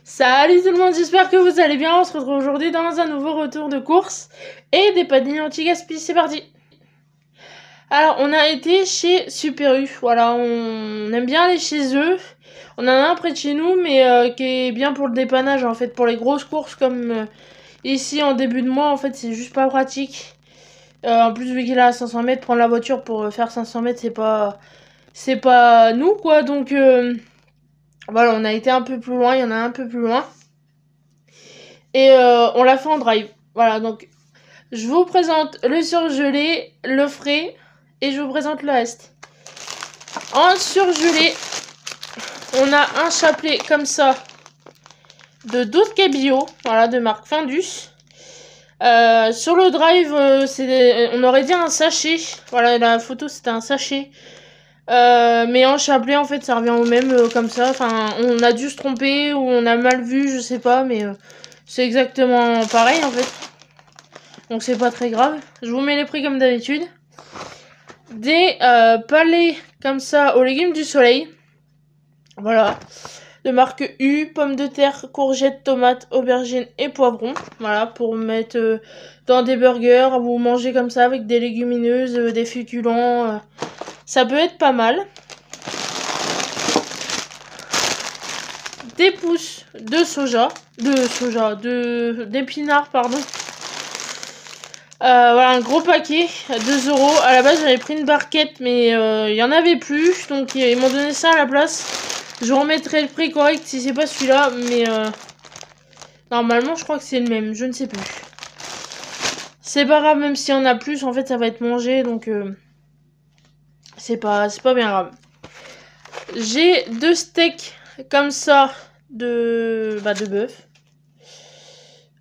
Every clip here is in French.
Salut tout le monde, j'espère que vous allez bien. On se retrouve aujourd'hui dans un nouveau retour de course et des paniers anti-gaspi. C'est parti. Alors, on a été chez Super U. Voilà, on aime bien aller chez eux. On en a un près de chez nous, mais qui est bien pour le dépannage, en fait. Pour les grosses courses comme ici en début de mois, en fait, c'est juste pas pratique. En plus, vu qu'il est à 500 mètres, prendre la voiture pour faire 500 mètres, c'est pas nous, quoi. Donc, voilà, on a été un peu plus loin. Il y en a un peu plus loin. Et on l'a fait en drive. Voilà, donc je vous présente le surgelé, le frais, et je vous présente le reste. En surgelé, on a un chapelet comme ça de 12 cabillaud, voilà, de marque Findus. Sur le drive, on aurait dit un sachet. Voilà, la photo c'était un sachet. Mais en chapelet, en fait, ça revient au même comme ça. Enfin, on a dû se tromper ou on a mal vu, je sais pas, mais c'est exactement pareil en fait. Donc c'est pas très grave. Je vous mets les prix comme d'habitude. Des palets comme ça aux légumes du soleil. Voilà. De marque U, pommes de terre, courgettes, tomates, aubergines et poivrons. Voilà, pour mettre dans des burgers ou manger comme ça avec des légumineuses, des féculents. Ça peut être pas mal. Des pousses d'épinards, pardon. Voilà, un gros paquet à 2 €. À la base, j'avais pris une barquette, mais il y en avait plus. Donc, ils m'ont donné ça à la place. Je remettrai le prix correct si c'est pas celui-là. Mais normalement, je crois que c'est le même. Je ne sais plus. C'est pas grave, même s'il y en a plus. En fait, ça va être mangé. Donc, c'est pas bien grave. J'ai 2 steaks comme ça de bœuf.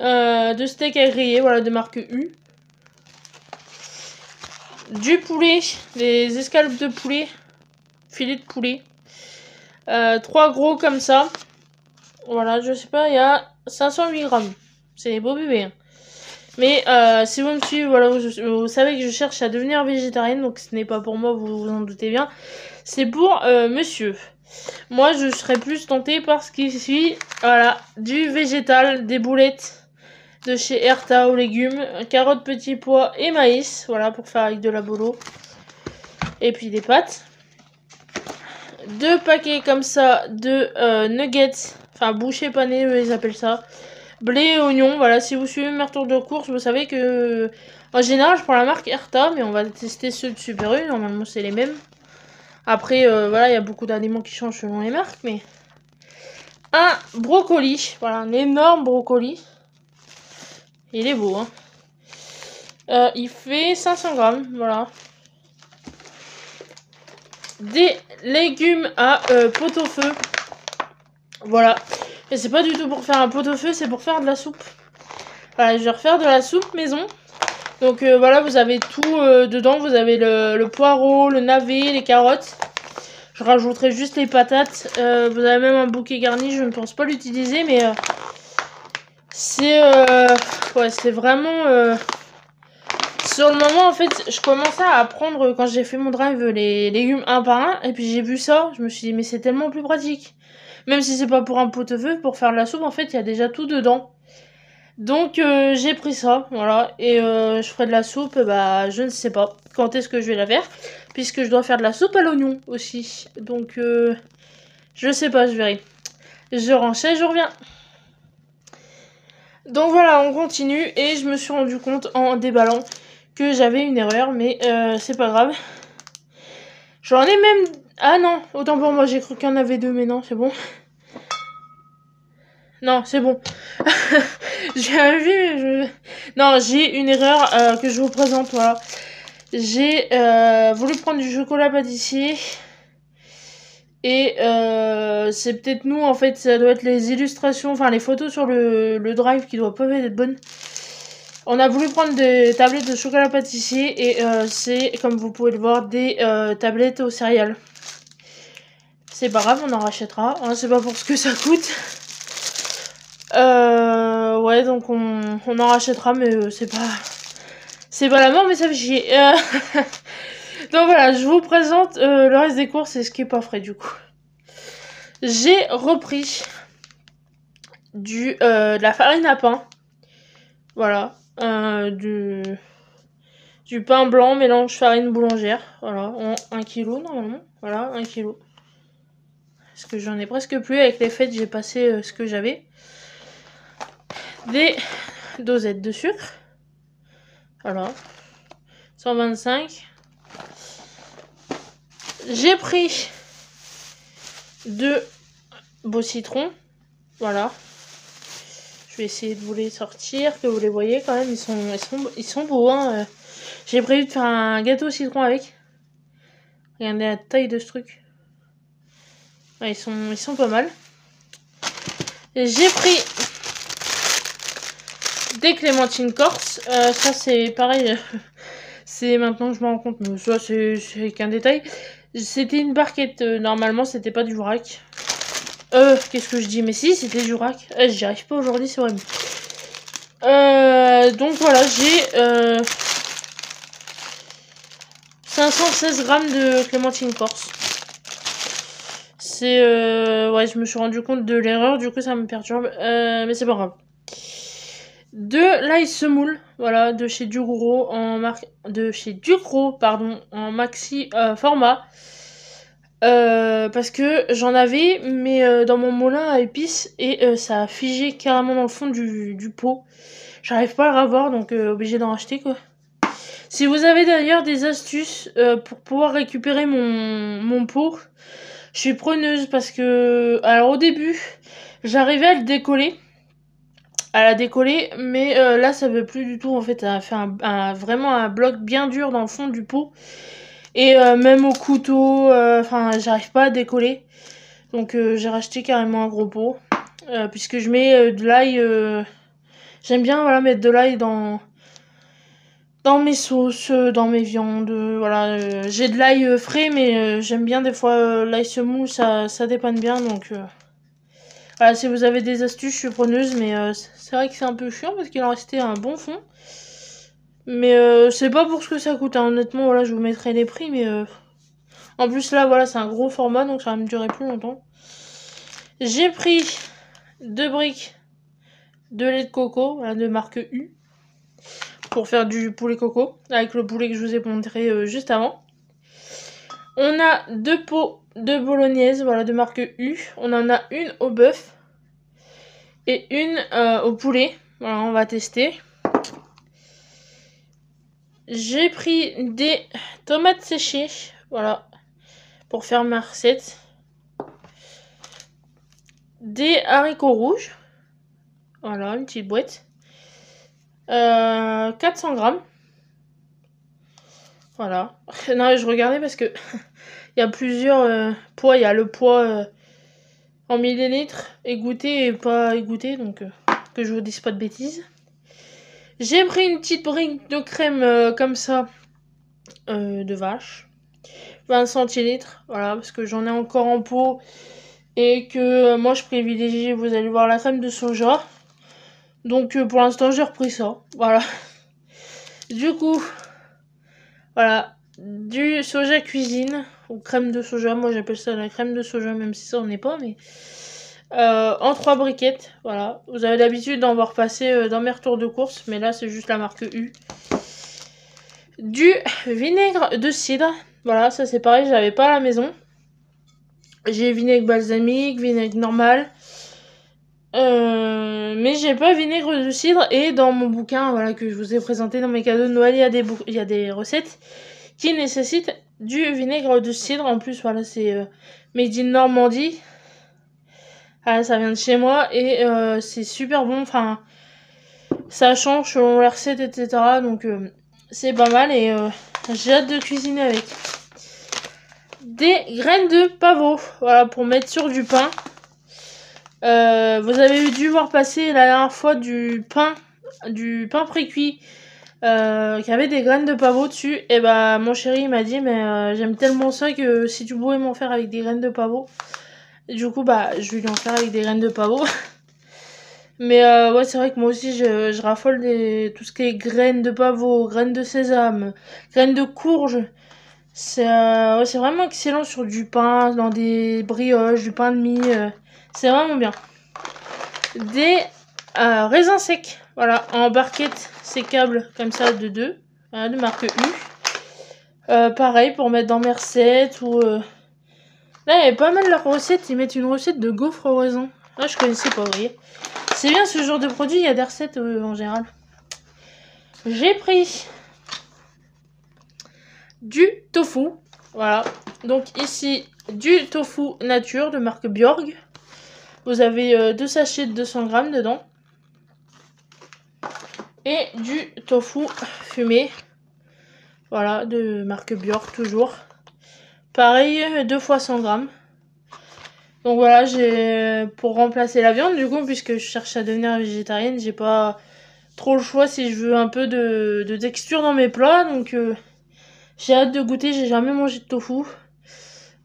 2 steaks à griller, voilà, de marque U. Du poulet, des escalopes de poulet, filet de poulet. 3 gros comme ça. Voilà, je sais pas, il y a 508 grammes. C'est des beaux bébés. Hein. Mais si vous me suivez, voilà, vous savez que je cherche à devenir végétarienne, donc ce n'est pas pour moi, vous vous en doutez bien. C'est pour monsieur. Moi, je serais plus tentée par ce qui suit, voilà, du végétal, des boulettes de chez Erta aux légumes, carottes, petits pois et maïs, voilà, pour faire avec de la bolo. Et puis des pâtes. 2 paquets comme ça de nuggets, enfin bouchées panées, ils appellent ça. Blé et oignon, voilà, si vous suivez mes retours de course, vous savez que en général je prends la marque Erta, mais on va tester ceux de Super U, normalement c'est les mêmes. Après, voilà, il y a beaucoup d'aliments qui changent selon les marques, mais... Un brocoli, voilà, un énorme brocoli. Il est beau, hein. Il fait 500 grammes, voilà. Des légumes à pot-au-feu. Voilà. Et c'est pas du tout pour faire un pot-au-feu, c'est pour faire de la soupe. Voilà, je vais refaire de la soupe maison. Donc voilà, vous avez tout dedans. Vous avez le poireau, le navet, les carottes. Je rajouterai juste les patates. Vous avez même un bouquet garni, je ne pense pas l'utiliser, mais c'est ouais, c'est vraiment... Sur le moment, en fait, je commençais à apprendre quand j'ai fait mon drive les légumes un par un. Et puis j'ai vu ça, je me suis dit, mais c'est tellement plus pratique. Même si c'est pas pour un pot-au-feu, pour faire de la soupe, en fait, il y a déjà tout dedans. Donc j'ai pris ça, voilà. Et je ferai de la soupe, bah je ne sais pas quand est-ce que je vais la faire. Puisque je dois faire de la soupe à l'oignon aussi. Donc je sais pas, je verrai. Je renchaîne, je reviens. Donc voilà, on continue. Et je me suis rendu compte en déballant que j'avais une erreur, mais c'est pas grave. J'en ai même... Ah non, autant pour moi, j'ai cru qu'il y en avait 2, mais non, c'est bon. Non, c'est bon. J'ai vu, Non, j'ai une erreur que je vous présente, voilà. J'ai voulu prendre du chocolat pâtissier. Et c'est peut-être nous, en fait, ça doit être les illustrations, enfin les photos sur le drive qui doivent pas être bonnes. On a voulu prendre des tablettes de chocolat pâtissier et c'est, comme vous pouvez le voir, des tablettes aux céréales. C'est pas grave, on en rachètera. Hein, c'est pas pour ce que ça coûte. Ouais, donc on en rachètera, mais c'est pas la mort, mais ça fait chier. Donc voilà, je vous présente le reste des courses et ce qui est pas frais du coup. J'ai repris de la farine à pain. Voilà. Du pain blanc, mélange farine boulangère. Voilà, en 1 kg normalement. Voilà, 1 kg. Parce que j'en ai presque plus. Avec les fêtes, j'ai passé ce que j'avais. Des dosettes de sucre. Voilà. 125. J'ai pris 2 beaux citrons. Voilà. Je vais essayer de vous les sortir, que vous les voyez quand même. Ils sont beaux, hein. J'ai prévu de faire un gâteau au citron avec. Regardez la taille de ce truc. Ouais, ils sont pas mal. J'ai pris des clémentines corse. Ça, c'est pareil. C'est maintenant que je me rends compte. Mais ça, c'est qu'un détail. C'était une barquette. Normalement, c'était pas du vrac. Qu'est-ce que je dis? Mais si, c'était du vrac. J'y arrive pas aujourd'hui, c'est vrai. Donc voilà, j'ai 516 grammes de clémentine corse. C'est ouais, je me suis rendu compte de l'erreur, du coup ça me perturbe, mais c'est pas grave. De l'ail semoule, voilà, de chez Ducros en en maxi format. Parce que j'en avais, mais dans mon moulin à épices, et ça a figé carrément dans le fond du pot. J'arrive pas à le revoir, donc obligé d'en racheter, quoi. Si vous avez d'ailleurs des astuces pour pouvoir récupérer mon pot, je suis preneuse, parce que, alors au début, j'arrivais à le décoller, mais là ça veut plus du tout, en fait. Ça a fait vraiment un bloc bien dur dans le fond du pot. Et même au couteau, enfin, j'arrive pas à décoller. Donc j'ai racheté carrément un gros pot. Puisque je mets de l'ail. J'aime bien, voilà, mettre de l'ail dans mes sauces, dans mes viandes. Voilà, j'ai de l'ail frais, mais j'aime bien des fois l'ail semoule, ça dépanne bien. Donc voilà, si vous avez des astuces, je suis preneuse. Mais c'est vrai que c'est un peu chiant parce qu'il en restait un bon fond. Mais c'est pas pour ce que ça coûte, hein. Honnêtement, voilà, je vous mettrai les prix, mais en plus là, voilà, c'est un gros format, donc ça va me durer plus longtemps. J'ai pris 2 briques de lait de coco, voilà, de marque U, pour faire du poulet coco, avec le poulet que je vous ai montré juste avant. On a 2 pots de bolognaise, voilà, de marque U. On en a une au bœuf et une au poulet. Voilà, on va tester. J'ai pris des tomates séchées, voilà, pour faire ma recette. Des haricots rouges. Voilà, une petite boîte. 400 grammes. Voilà. Non, je regardais parce que il y a plusieurs poids. Il y a le poids en millilitres, égoutté et pas égoutté. Donc, que je vous dise pas de bêtises. J'ai pris une petite brique de crème comme ça de vache. 20 centilitres. Voilà, parce que j'en ai encore en pot. Et que moi, je privilégie, vous allez voir, la crème de soja. Donc pour l'instant j'ai repris ça, voilà. Du coup, voilà, du soja cuisine, ou crème de soja, moi j'appelle ça la crème de soja, même si ça on n'est pas, mais en 3 briquettes, voilà. Vous avez l'habitude d'en voir passer dans mes retours de course, mais là c'est juste la marque U. Du vinaigre de cidre, voilà, ça c'est pareil, je l'avais pas à la maison. J'ai vinaigre balsamique, vinaigre normal. Mais j'ai pas vinaigre de cidre, et dans mon bouquin, voilà, que je vous ai présenté dans mes cadeaux de Noël, il y a des recettes qui nécessitent du vinaigre de cidre. En plus, voilà, c'est made in Normandie. Ah, ça vient de chez moi et c'est super bon. Enfin, ça change selon les recettes, etc. Donc c'est pas mal, et j'ai hâte de cuisiner avec. Des graines de pavot, voilà, pour mettre sur du pain. Vous avez dû voir passer la dernière fois du pain pré-cuit qui avait des graines de pavot dessus. Et bah mon chéri m'a dit, mais j'aime tellement ça que si tu pouvais m'en faire avec des graines de pavot. Et du coup bah je vais lui en faire avec des graines de pavot. Mais ouais, c'est vrai que moi aussi je raffole tout ce qui est graines de pavot, graines de sésame, graines de courge. C'est ouais, c'est vraiment excellent sur du pain, dans des brioches, du pain de mie. C'est vraiment bien. des raisins secs. Voilà, en barquette sécable comme ça de 2. Voilà, de marque U. Pareil pour mettre dans mes recettes ou... Là, il y avait pas mal leurs recettes. Ils mettent une recette de gaufres au raisin. Là, je connaissais pas, vous voyez. C'est bien ce genre de produit, il y a des recettes en général. J'ai pris du tofu. Voilà. Donc ici, du tofu nature de marque Bjorg. Vous avez 2 sachets de 200 grammes dedans. Et du tofu fumé. Voilà, de marque Bjorg toujours. Pareil, 2 fois 100 grammes. Donc voilà, j'ai pour remplacer la viande du coup, puisque je cherche à devenir végétarienne, j'ai pas trop le choix si je veux un peu de texture dans mes plats. Donc j'ai hâte de goûter, j'ai jamais mangé de tofu.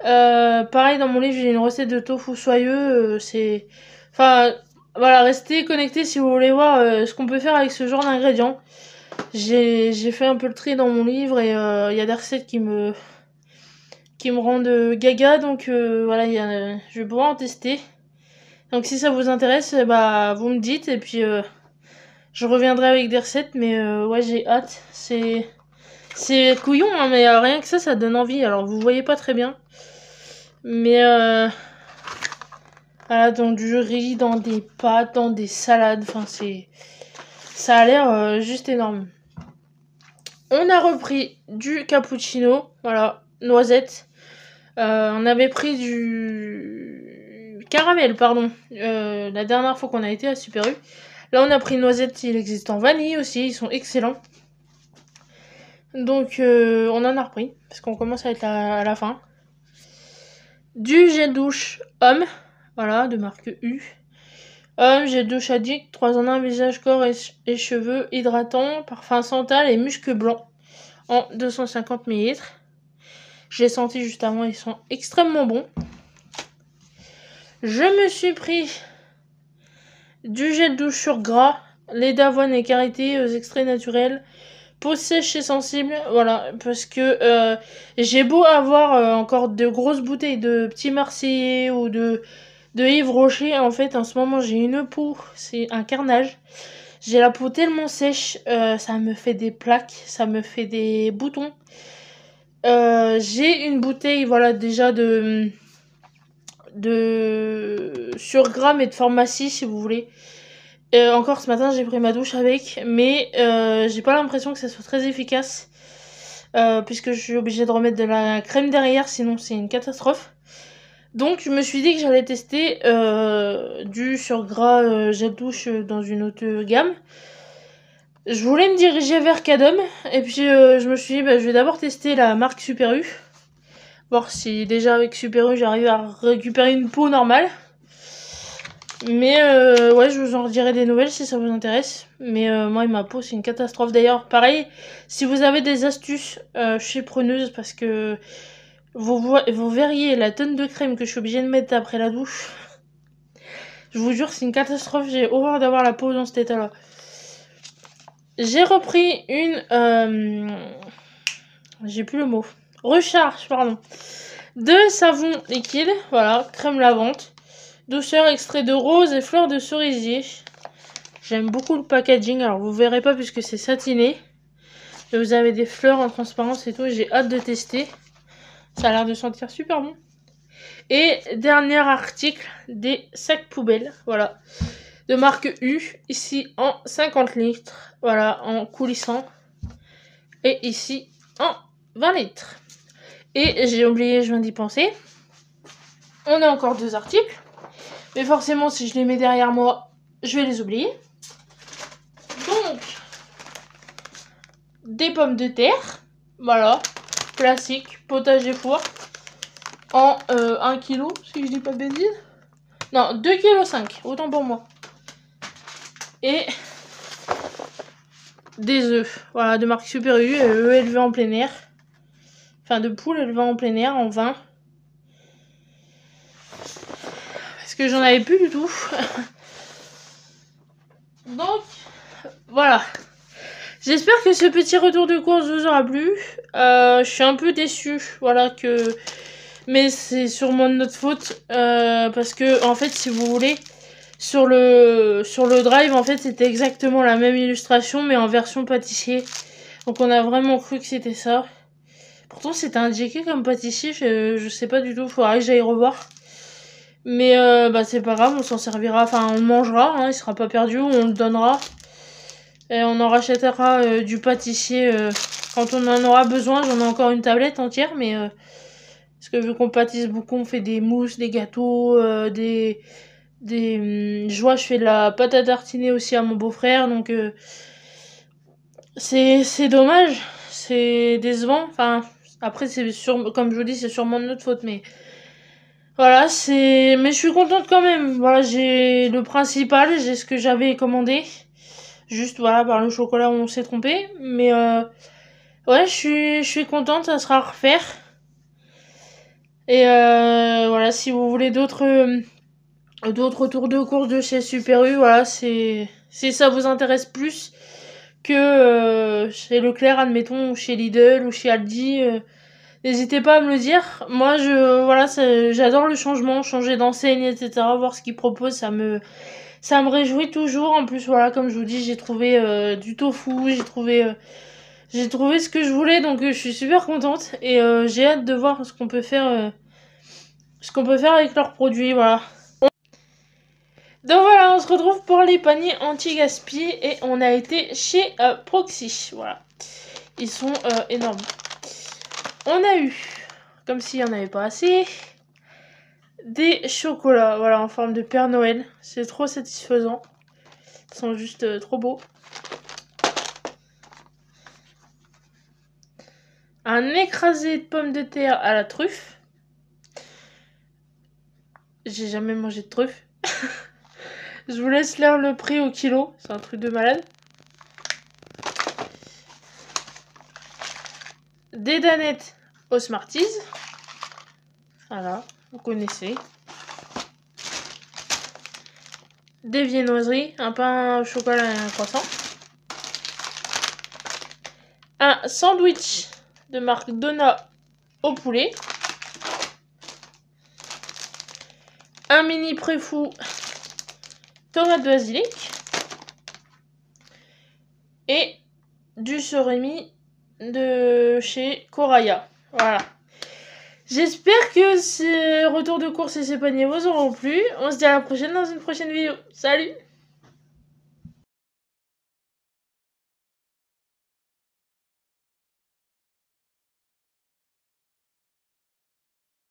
Pareil, dans mon livre, j'ai une recette de tofu soyeux. C'est... Enfin, voilà, restez connectés si vous voulez voir ce qu'on peut faire avec ce genre d'ingrédients. J'ai fait un peu le tri dans mon livre et il y a des recettes qui me rendent gaga. Donc voilà, je vais pouvoir en tester. Donc si ça vous intéresse, bah vous me dites et puis je reviendrai avec des recettes. Mais ouais, j'ai hâte. C'est couillon, hein, mais rien que ça donne envie. Alors vous voyez pas très bien. Mais voilà, dans du riz, dans des pâtes, dans des salades. Enfin, ça a l'air juste énorme. On a repris du cappuccino. Voilà, noisette. On avait pris du caramel, pardon. La dernière fois qu'on a été à Super U. Là, on a pris noisette. Il existe en vanille aussi. Ils sont excellents. Donc, on en a repris. Parce qu'on commence à être à la fin. Du gel douche homme. Voilà, de marque U. Gel douche addict, 3 en 1, visage, corps et cheveux, hydratant, parfum santal et musc blanc. En 250 ml. Je l'ai senti juste avant, ils sont extrêmement bons. Je me suis pris du gel douche sur gras, lait d'avoine et karité aux extraits naturels, peau sèche et sensible. Voilà, parce que j'ai beau avoir encore de grosses bouteilles de petits Marseillais ou de Yves Rocher. En fait, en ce moment, j'ai une peau, c'est un carnage. J'ai la peau tellement sèche, ça me fait des plaques, ça me fait des boutons. J'ai une bouteille, voilà, déjà de surgramme et de pharmacie, si vous voulez. Encore ce matin, j'ai pris ma douche avec, mais j'ai pas l'impression que ça soit très efficace, puisque je suis obligée de remettre de la crème derrière, sinon c'est une catastrophe. Donc je me suis dit que j'allais tester du surgras gel douche dans une autre gamme. Je voulais me diriger vers Cadom, et puis je me suis dit je vais d'abord tester la marque Super U. Voir si déjà avec Super U j'arrive à récupérer une peau normale. Mais ouais, je vous en redirai des nouvelles si ça vous intéresse. Mais moi et ma peau c'est une catastrophe. D'ailleurs pareil, si vous avez des astuces chez Preneuse, parce que vous verriez la tonne de crème que je suis obligée de mettre après la douche. Je vous jure, c'est une catastrophe. J'ai horreur d'avoir la peau dans cet état-là. J'ai repris une... j'ai plus le mot. Recharge, pardon. De savon liquide. Voilà, crème lavande. Douceur, extrait de rose et fleurs de cerisier. J'aime beaucoup le packaging. Alors, vous verrez pas puisque c'est satiné. Et vous avez des fleurs en transparence et tout. J'ai hâte de tester. Ça a l'air de sentir super bon. Et dernier article, des sacs poubelles. Voilà. De marque U. Ici en 50 litres. Voilà, en coulissant. Et ici en 20 litres. Et j'ai oublié, je viens d'y penser. On a encore 2 articles. Mais forcément, si je les mets derrière moi, je vais les oublier. Donc, des pommes de terre. Voilà. Classique, potager four. En 1 kg, si je dis pas de bêtises. Non, 2,5 kg, autant pour moi. Et des œufs. Voilà, de marque Super U, œufs élevés en plein air. Enfin, de poules élevées en plein air, en 20. Parce que j'en avais plus du tout. Donc, voilà. J'espère que ce petit retour de course vous aura plu. Je suis un peu déçue, voilà, que... Mais c'est sûrement de notre faute. Parce que, en fait, si vous voulez, Sur le drive, en fait, c'était exactement la même illustration, mais en version pâtissier. Donc on a vraiment cru que c'était ça. Pourtant, c'était indiqué comme pâtissier, je sais pas du tout, faudrait que j'aille revoir. Mais bah c'est pas grave, on s'en servira, enfin on le mangera, hein, il sera pas perdu, on le donnera. Et on en rachètera du pâtissier quand on en aura besoin. J'en ai encore une tablette entière, mais parce que vu qu'on pâtisse beaucoup, on fait des mousses, des gâteaux, je vois, je fais de la pâte à tartiner aussi à mon beau-frère, donc c'est dommage, c'est décevant. Enfin, après, comme je vous dis, c'est sûrement de notre faute, mais voilà, mais je suis contente quand même. Voilà, j'ai le principal, j'ai ce que j'avais commandé. Juste, voilà, par le chocolat, on s'est trompé. Mais ouais, je suis contente, ça sera à refaire. Et voilà, si vous voulez d'autres tours de course de chez Super U, voilà, si ça vous intéresse plus que chez Leclerc, admettons, ou chez Lidl, ou chez Aldi, n'hésitez pas à me le dire. Moi, voilà, j'adore le changement, changer d'enseigne, etc. Voir ce qu'ils proposent, ça me réjouit toujours. En plus, voilà, comme je vous dis, j'ai trouvé du tofu, j'ai trouvé ce que je voulais, donc je suis super contente. Et j'ai hâte de voir ce qu'on peut faire avec leurs produits, voilà. Donc voilà, on se retrouve pour les paniers anti-gaspi et on a été chez Proxy, voilà. Ils sont énormes. On a eu, comme s'il n'y en avait pas assez, des chocolats, voilà, en forme de Père Noël. C'est trop satisfaisant. Ils sont juste trop beaux. Un écrasé de pommes de terre à la truffe. J'ai jamais mangé de truffe. Je vous laisse lire le prix au kilo. C'est un truc de malade. Des danettes aux Smarties. Voilà, vous connaissez. Des viennoiseries, un pain au chocolat et un croissant. Un sandwich de marque Donna au poulet. Un mini préfou tomate basilic. Et du surimi de chez Coraya. Voilà. J'espère que ces retours de course et ces paniers vous auront plu. On se dit à la prochaine dans une prochaine vidéo. Salut!